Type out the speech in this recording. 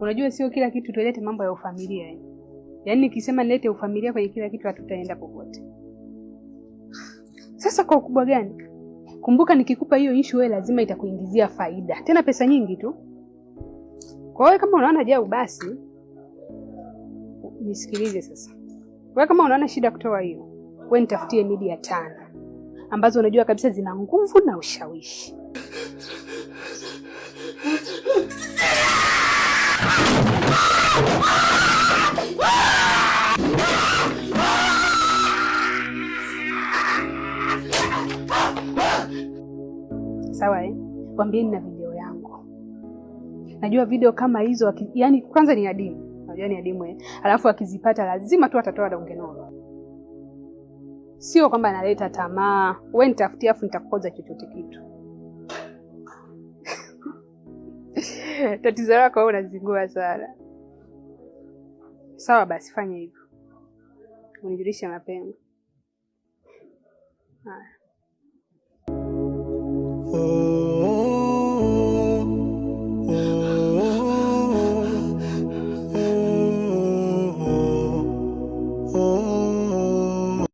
Unajua sio kila kitu tulete mambo ya ufamilia yani. Yaani nikisema nilete ufamilia kwenye kila kitu hatutaenda popote. Sasa kwa ukubwa gani? Kumbuka nikikupa hiyo issue wewe lazima itakuingizia faida. Tena pesa nyingi tu. Kwa hiyo kama unaona Jau basi nisikilize sasa. Wewe kama unaona shida kutoa hiyo, wewe nitafutie media 5 ambazo unajua kabisa zina nguvu na ushawishi. Sawa Waambieni na video yangu. Najua video kama hizo yani kwanza ni adimu. Najua ni adimu Alafu akizipata lazima tu atatoa donge nono. Sio kwamba analeta tamaa. Wewe nitafutia afu nitakukoza chochote kitu. Tatizo lako wewe unazingua sana. Sawa basi fanya hivyo. Unijulishe mapema. Haya.